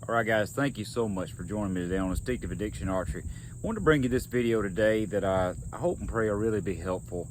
All right, guys, thank you so much for joining me today on Instinctive Addiction Archery. I wanted to bring you this video today that I hope and pray will really be helpful.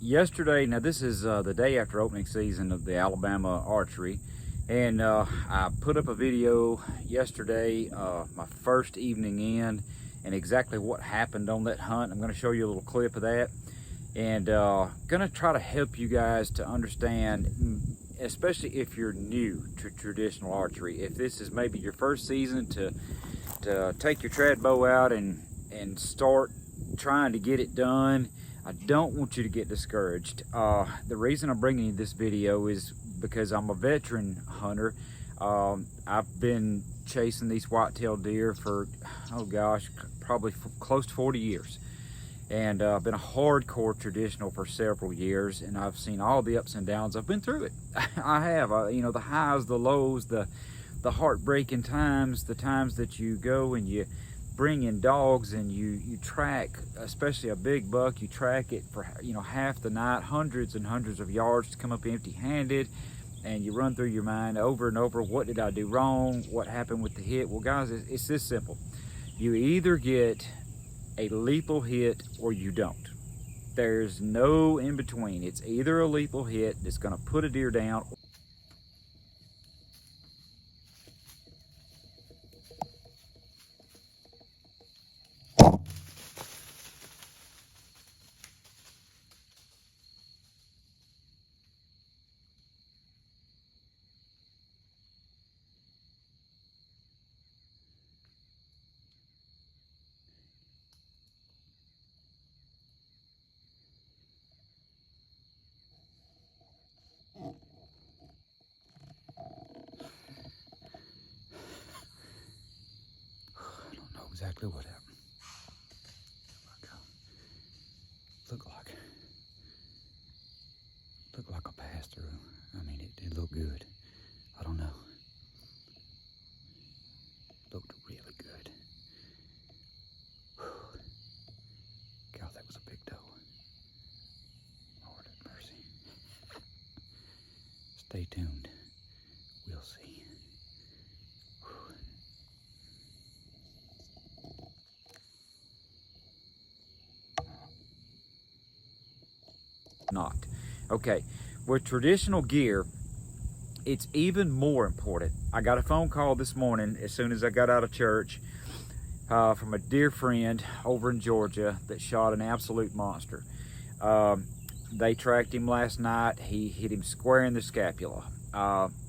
Yesterday, now this is the day after opening season of the Alabama Archery, and I put up a video yesterday, my first evening in, and exactly what happened on that hunt. I'm going to show you a little clip of that, and going to try to help you guys to understand, especially if you're new to traditional archery. If this is maybe your first season to take your trad bow out and start trying to get it done, I don't want you to get discouraged. The reason I'm bringing you this video is because I'm a veteran hunter. I've been chasing these whitetail deer for, oh gosh, probably close to 40 years. And I've been a hardcore traditional for several years, and I've seen all the ups and downs. I've been through it. I have, you know, the highs, the lows, the heartbreaking times, the times that you go and you bring in dogs and you track, especially a big buck, you track it for, you know, half the night, hundreds and hundreds of yards to come up empty-handed, and you run through your mind over and over, what did I do wrong? What happened with the hit? Well, guys, it's this simple. You either get a lethal hit or you don't. There's no in between. It's either a lethal hit that's going to put a deer down. Exactly what happened. Looked like a pass through. I mean, it looked good. I don't know. Looked really good. Whew. God, that was a big doe. Lord have mercy. Stay tuned. We'll see. Whew. Not. Okay, with traditional gear, it's even more important. I got a phone call this morning as soon as I got out of church from a dear friend over in Georgia that shot an absolute monster. They tracked him last night. He hit him square in the scapula.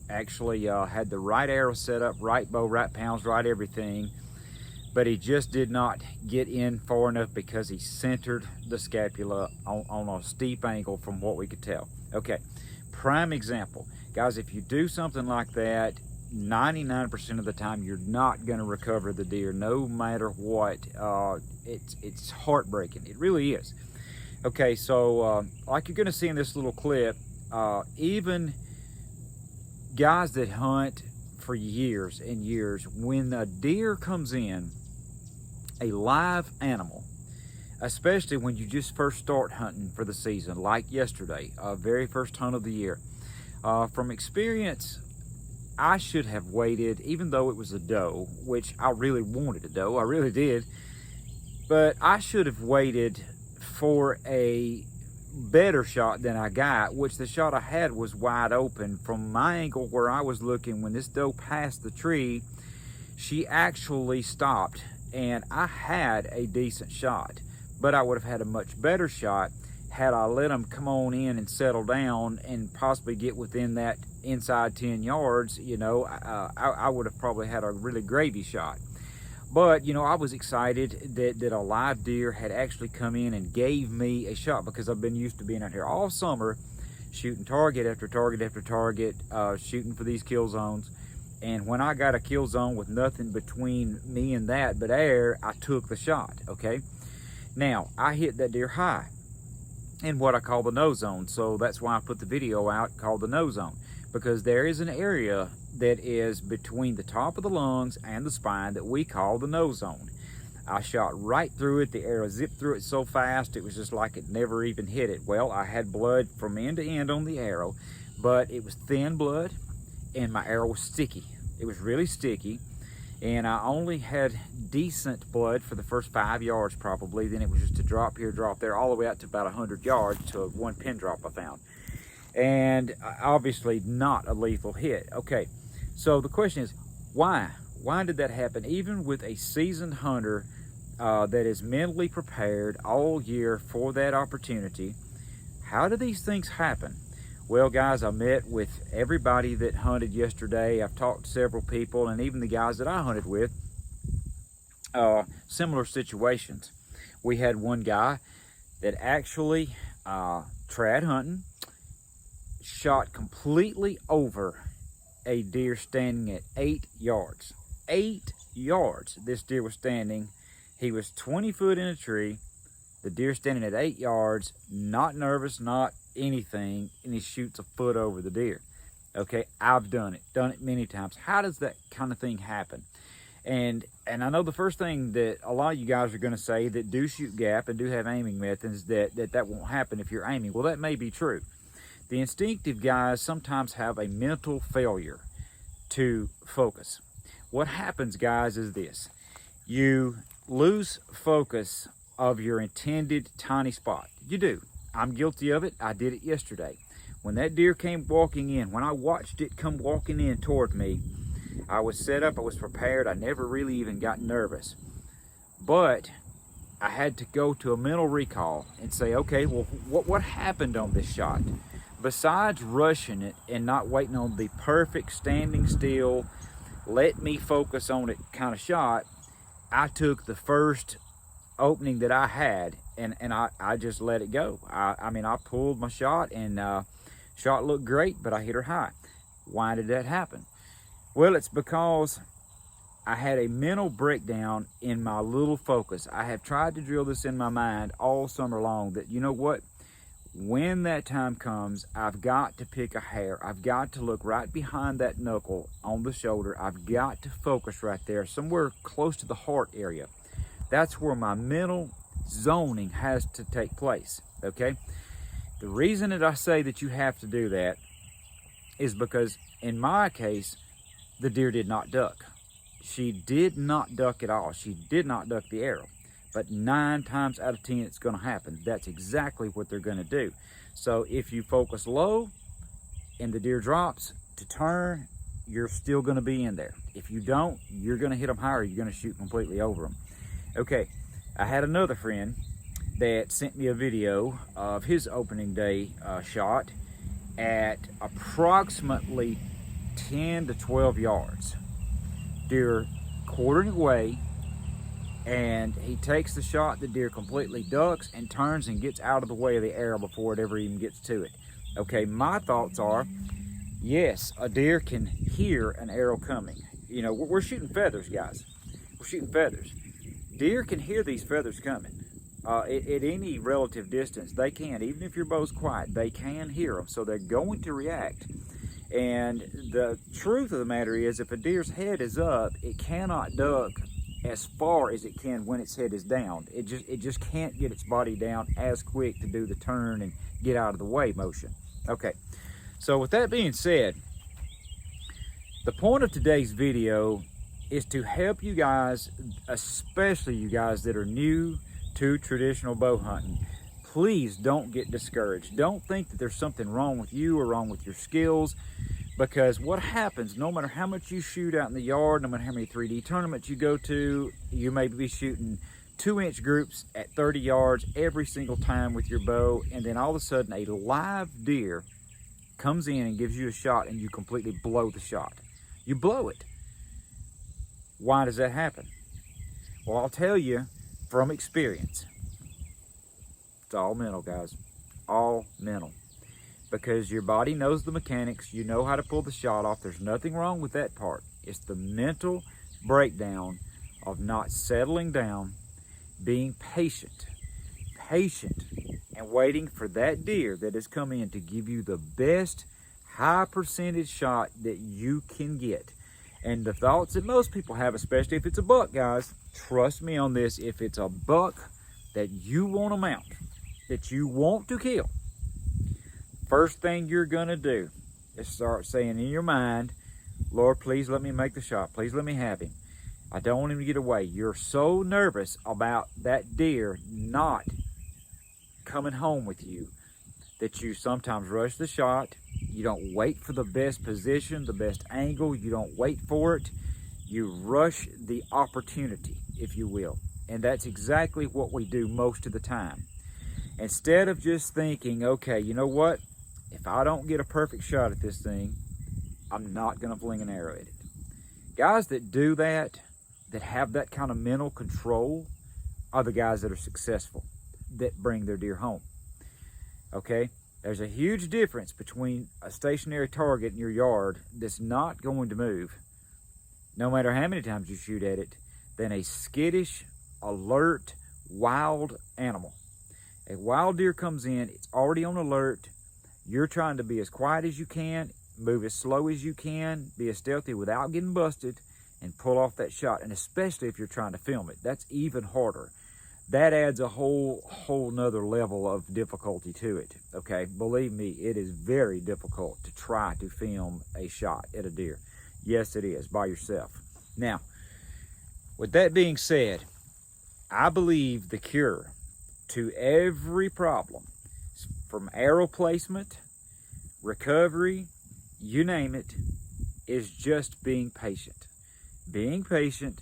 Actually had the right arrow set up, right bow, right pounds, right everything, but he just did not get in far enough because he centered the scapula on a steep angle from what we could tell. Okay, prime example. Guys, if you do something like that, 99% of the time you're not gonna recover the deer, no matter what. It's heartbreaking, it really is. Okay, so like you're gonna see in this little clip, even guys that hunt for years and years, when a deer comes in, a live animal, especially when you just first start hunting for the season, like yesterday, very first hunt of the year. From experience, I should have waited, even though it was a doe, which I really wanted a doe, I really did, but I should have waited for a better shot than I got, which the shot I had was wide open. From my angle where I was looking, when this doe passed the tree, she actually stopped, and I had a decent shot, but I would have had a much better shot had I let them come on in and settle down and possibly get within that inside 10 yards. You know, I would have probably had a really gravy shot. But, you know, I was excited that a live deer had actually come in and gave me a shot, because I've been used to being out here all summer, shooting target after target after target, shooting for these kill zones. And when I got a kill zone with nothing between me and that but air, I took the shot, okay? Now, I hit that deer high in what I call the no zone. So that's why I put the video out called the no zone, because there is an area that is between the top of the lungs and the spine that we call the no zone. I shot right through it. The arrow zipped through it so fast, it was just like it never even hit it. Well, I had blood from end to end on the arrow, but it was thin blood, and my arrow was sticky. It was really sticky, and I only had decent blood for the first 5 yards probably. Then it was just a drop here, drop there, all the way out to about 100 yards to one pin drop I found. And obviously not a lethal hit. Okay, so the question is, why? Why did that happen? Even with a seasoned hunter that is mentally prepared all year for that opportunity, how do these things happen? Well, guys, I met with everybody that hunted yesterday. I've talked to several people, and even the guys that I hunted with, similar situations. We had one guy that actually trad hunting, shot completely over a deer standing at 8 yards. 8 yards this deer was standing. He was 20 foot in a tree. The deer standing at 8 yards, not nervous, not anything, and he shoots a foot over the deer. Okay, I've done it many times. How does that kind of thing happen? And I know the first thing that a lot of you guys are going to say that do shoot gap and do have aiming methods that won't happen if you're aiming. Well, that may be true. The instinctive guys sometimes have a mental failure to focus. What happens, guys, is this. You lose focus of your intended tiny spot. You do. I'm guilty of it. I did it yesterday. When that deer came walking in, when I watched it come walking in toward me, I was set up, I was prepared. I never really even got nervous. But I had to go to a mental recall and say, okay, well, what happened on this shot? Besides rushing it and not waiting on the perfect standing still, let me focus on it kind of shot, I took the first opening that I had and I just let it go. I mean, I pulled my shot and shot looked great, but I hit her high. Why did that happen? Well, it's because I had a mental breakdown in my little focus. I have tried to drill this in my mind all summer long that, you know what? When that time comes, I've got to pick a hair. I've got to look right behind that knuckle on the shoulder. I've got to focus right there, somewhere close to the heart area. That's where my mental zoning has to take place, okay? The reason that I say that you have to do that is because in my case, the deer did not duck. She did not duck at all. She did not duck the arrow. But 9 times out of 10, it's going to happen. That's exactly what they're going to do. So if you focus low and the deer drops to turn, you're still going to be in there. If you don't, you're going to hit them higher. You're going to shoot completely over them. Okay, I had another friend that sent me a video of his opening day shot at approximately 10 to 12 yards. Deer quartering away, and he takes the shot. The deer completely ducks and turns and gets out of the way of the arrow before it ever even gets to it. Okay, my thoughts are, yes, a deer can hear an arrow coming. You know, we're shooting feathers, guys. We're shooting feathers. Deer can hear these feathers coming. At any relative distance, they can. Even if your bow's quiet, they can hear them. So they're going to react. And the truth of the matter is, if a deer's head is up, it cannot duck as far as it can when its head is down. It just can't get its body down as quick to do the turn and get out of the way motion. Okay, so with that being said, the point of today's video is to help you guys, especially you guys that are new to traditional bow hunting. Please don't get discouraged. Don't think that there's something wrong with you or wrong with your skills, because what happens, no matter how much you shoot out in the yard, no matter how many 3D tournaments you go to, you may be shooting 2-inch groups at 30 yards every single time with your bow, and then all of a sudden a live deer comes in and gives you a shot and you completely blow the shot. You blow it. Why does that happen? Well, I'll tell you from experience. It's all mental, guys. All mental. Because your body knows the mechanics. You know how to pull the shot off. There's nothing wrong with that part. It's the mental breakdown of not settling down, being patient, and waiting for that deer that has come in to give you the best high percentage shot that you can get. And the thoughts that most people have, especially if it's a buck, guys, trust me on this, if it's a buck that you want to mount, that you want to kill, first thing you're gonna do is start saying in your mind, Lord, please let me make the shot. Please let me have him. I don't want him to get away. You're so nervous about that deer not coming home with you that you sometimes rush the shot. You don't wait for the best position, the best angle. You don't wait for it. You rush the opportunity, if you will. And that's exactly what we do most of the time. Instead of just thinking, okay, you know what? If I don't get a perfect shot at this thing, I'm not going to fling an arrow at it. Guys that do that, that have that kind of mental control, are the guys that are successful, that bring their deer home. Okay? There's a huge difference between a stationary target in your yard that's not going to move, no matter how many times you shoot at it, than a skittish, alert, wild animal. A wild deer comes in, it's already on alert. You're trying to be as quiet as you can, move as slow as you can, be as stealthy without getting busted, and pull off that shot. And especially if you're trying to film it, that's even harder. That adds a whole nother level of difficulty to it. Okay, believe me, it is very difficult to try to film a shot at a deer. Yes, it is, by yourself. Now, with that being said, I believe the cure to every problem, from arrow placement, recovery, you name it, is just being patient. Being patient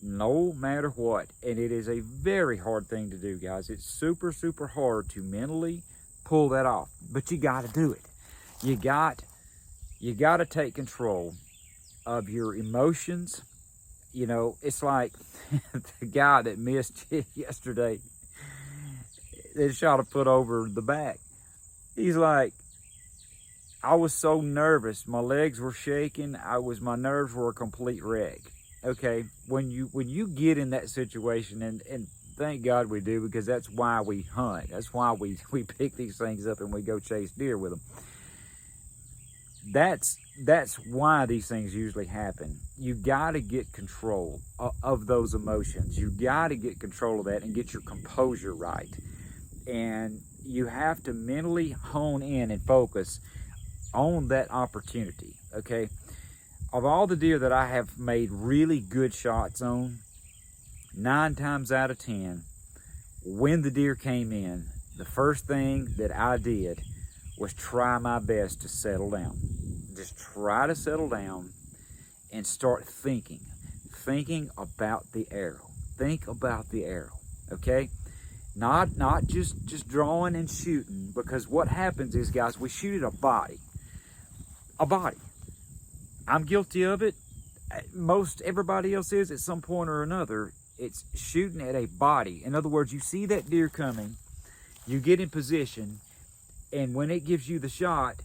no matter what. And it is a very hard thing to do, guys. It's super, super hard to mentally pull that off. But you got to do it. You got to take control of your emotions. You know, it's like the guy that missed yesterday, that shot a foot over the back. He's like, I was so nervous. My legs were shaking. My nerves were a complete wreck. Okay, when you get in that situation, and thank God we do, because that's why we hunt. That's why we pick these things up and we go chase deer with them. That's why these things usually happen. You got to get control of those emotions. You got to get control of that and get your composure right. And you have to mentally hone in and focus on that opportunity, okay? Of all the deer that I have made really good shots on, 9 times out of 10, when the deer came in, the first thing that I did was try my best to settle down. Just try to settle down and start thinking about the arrow. Think about the arrow, okay? Not just drawing and shooting, because what happens is, guys, we shoot at a body. I'm guilty of it. Most everybody else is at some point or another. It's shooting at a body. In other words, you see that deer coming, you get in position, and when it gives you the shot,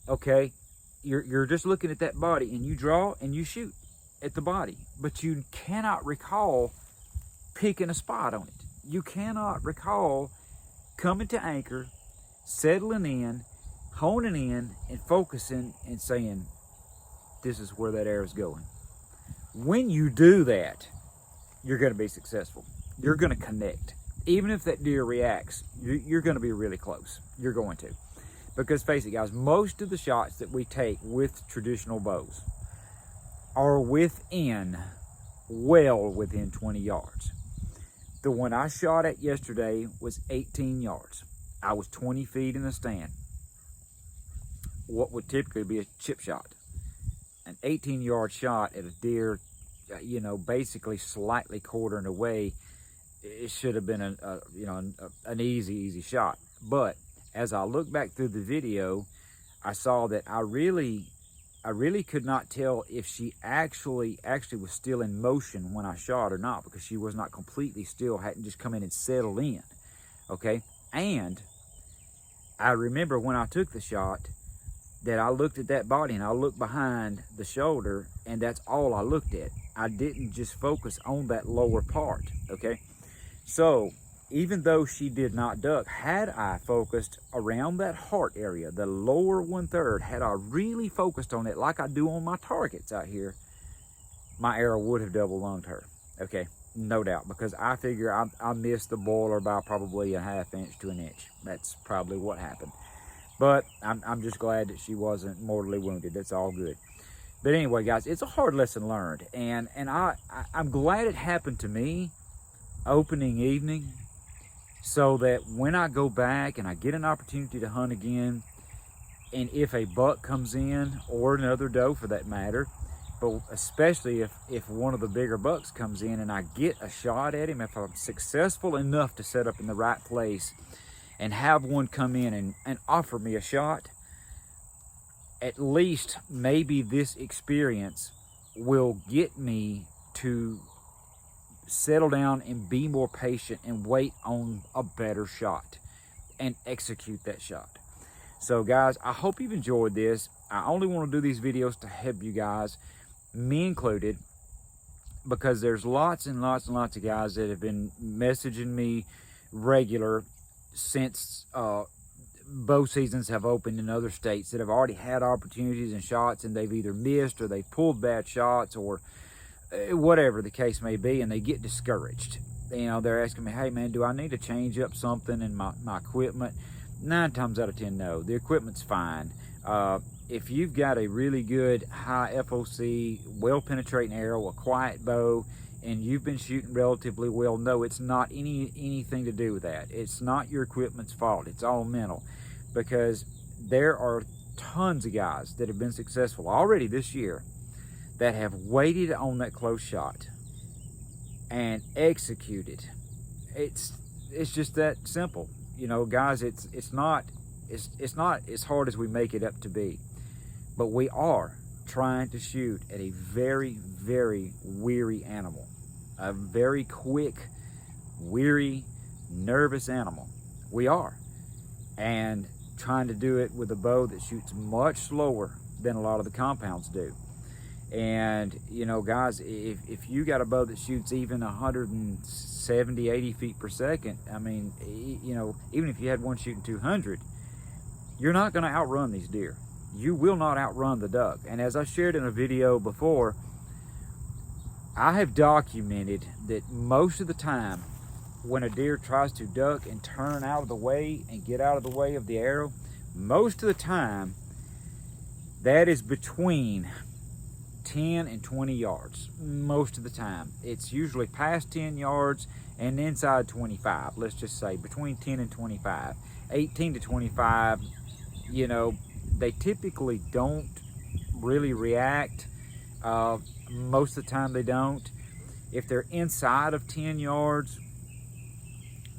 okay, you're just looking at that body, and you draw and you shoot at the body. But you cannot recall picking a spot on it. You cannot recall coming to anchor, settling in, honing in, and focusing and saying, this is where that arrow is going. When you do that, you're going to be successful. You're going to connect. Even if that deer reacts, you're going to be really close. You're going to. Because face it, guys, most of the shots that we take with traditional bows are well within 20 yards. The one I shot at yesterday was 18 yards. I was 20 feet in the stand. What would typically be a chip shot. An 18-yard shot at a deer, you know, basically slightly quartering away, it should have been an easy shot. But as I look back through the video, I saw that I really could not tell if she actually was still in motion when I shot or not, because she was not completely still, hadn't just come in and settled in, okay? And I remember when I took the shot that I looked at that body and I looked behind the shoulder, and that's all I looked at. I didn't just focus on that lower part, okay? So even though she did not duck, had I focused around that heart area, the lower 1/3, had I really focused on it like I do on my targets out here, my arrow would have double lunged her, okay? No doubt, because I figure I missed the boiler by probably a 1/2 inch to an inch. That's probably what happened. But I'm just glad that she wasn't mortally wounded. That's all good. But anyway, guys, it's a hard lesson learned, and I'm glad it happened to me opening evening, so that when I go back and I get an opportunity to hunt again, and if a buck comes in, or another doe for that matter, but especially if one of the bigger bucks comes in and I get a shot at him, if I'm successful enough to set up in the right place and have one come in and offer me a shot, at least maybe this experience will get me to settle down and be more patient and wait on a better shot and execute that shot. So guys, I hope you've enjoyed this. I only want to do these videos to help you guys, me included, because there's lots and lots and lots of guys that have been messaging me regular since bow seasons have opened in other states, that have already had opportunities and shots, and they've either missed or they pulled bad shots, or whatever the case may be, and they get discouraged. You know, they're asking me, hey man, do I need to change up something in my equipment? 9 times out of 10, no. The equipment's fine. If you've got a really good high FOC, well penetrating arrow, a quiet bow, and you've been shooting relatively well, no, it's not anything to do with that. It's not your equipment's fault. It's all mental, because there are tons of guys that have been successful already this year that have waited on that close shot and executed. It's just that simple. You know, guys, it's not as hard as we make it up to be, but we are trying to shoot at a very, very weary animal, a very quick, weary, nervous animal. We are, and trying to do it with a bow that shoots much slower than a lot of the compounds do. And you know, guys, if you got a bow that shoots even 170, 80 feet per second, I mean, you know, even if you had one shooting 200, you're not going to outrun these deer. You will not outrun the duck. And as I shared in a video before, I have documented that most of the time when a deer tries to duck and turn out of the way and get out of the way of the arrow, most of the time that is between 10 and 20 yards. Most of the time it's usually past 10 yards and inside 25. Let's just say between 10 and 25. 18 to 25, you know, they typically don't really react. Most of the time they don't. If they're inside of 10 yards,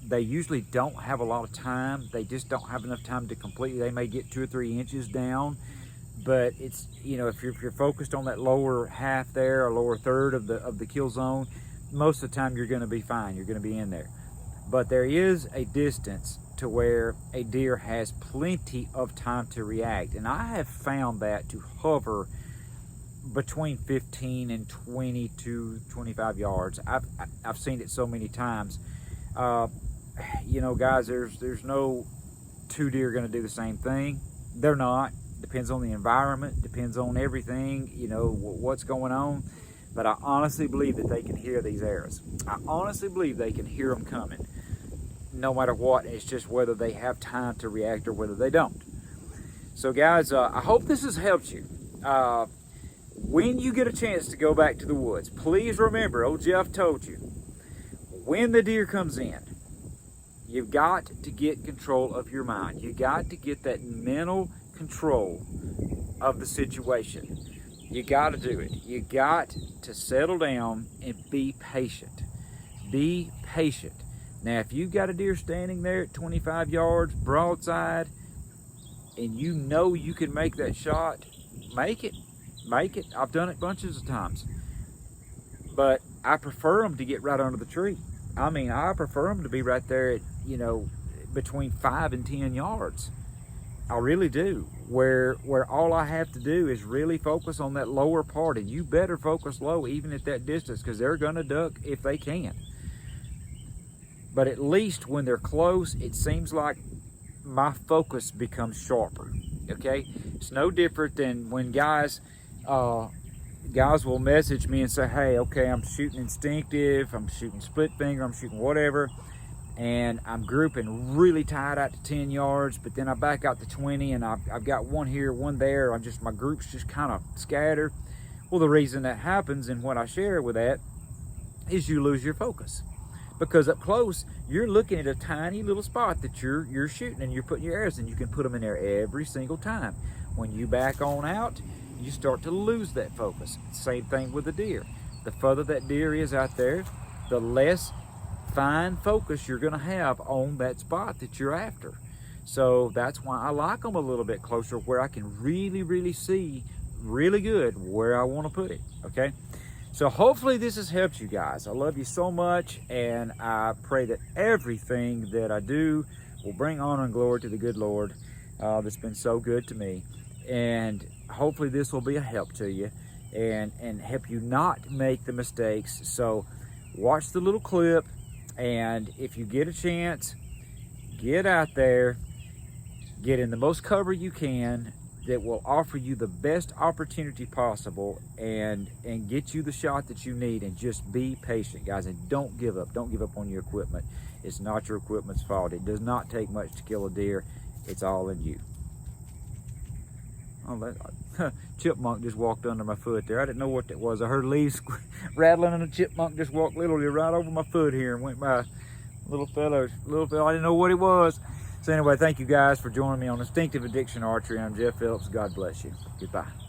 they usually don't have a lot of time. They just don't have enough time to completely, they may get 2 or 3 inches down. But it's, you know, if you're focused on that lower half there, or lower third of the kill zone, most of the time you're going to be fine. You're going to be in there. But there is a distance to where a deer has plenty of time to react, and I have found that to hover between 15 and 20 to 25 yards. I've seen it so many times. You know, guys, there's no 2 deer going to do the same thing. They're not. Depends on the environment, depends on everything, you know, what's going on. But I honestly believe that they can hear these arrows. I honestly believe they can hear them coming, no matter what. It's just whether they have time to react or whether they don't. So guys, I hope this has helped you. When you get a chance to go back to the woods, please remember, old Jeff told you, when the deer comes in, you've got to get control of your mind. You got to get that mental control of the situation. You got to do it. You got to settle down and be patient. Be patient. Now, if you've got a deer standing there at 25 yards broadside and you know you can make that shot, make it. Make it. I've done it bunches of times. But I prefer them to get right under the tree. I mean, I prefer them to be right there at, you know, between 5 and 10 yards. I really do, where all I have to do is really focus on that lower part, and you better focus low even at that distance, because they're gonna duck if they can. But at least when they're close, it seems like my focus becomes sharper, okay? It's no different than when guys will message me and say, hey, okay, I'm shooting instinctive, I'm shooting split finger, I'm shooting whatever, and I'm grouping really tight out to 10 yards, but then I back out to 20, and I've got one here, one there. My groups just kind of scatter. Well, the reason that happens, and what I share with that, is you lose your focus. Because up close, you're looking at a tiny little spot that you're shooting, and you're putting your arrows in. You can put them in there every single time. When you back on out, you start to lose that focus. Same thing with the deer. The further that deer is out there, the less fine focus you're gonna have on that spot that you're after. So that's why I like them a little bit closer, where I can really see really good where I want to put it. Okay, so hopefully this has helped you guys. I love you so much, and I pray that everything that I do will bring honor and glory to the good Lord that's been so good to me. And hopefully this will be a help to you and help you not make the mistakes. So watch the little clip, and if you get a chance, get out there, get in the most cover you can that will offer you the best opportunity possible, and get you the shot that you need. And just be patient, guys, and don't give up. Don't give up on your equipment. It's not your equipment's fault. It does not take much to kill a deer. It's all in you. Oh, that chipmunk just walked under my foot there. I didn't know what that was. I heard leaves rattling, and a chipmunk just walked literally right over my foot here and went by. Little fella, I didn't know what it was. So anyway, thank you guys for joining me on Instinctive Addiction Archery. I'm Jeff Phillips. God bless you. Goodbye.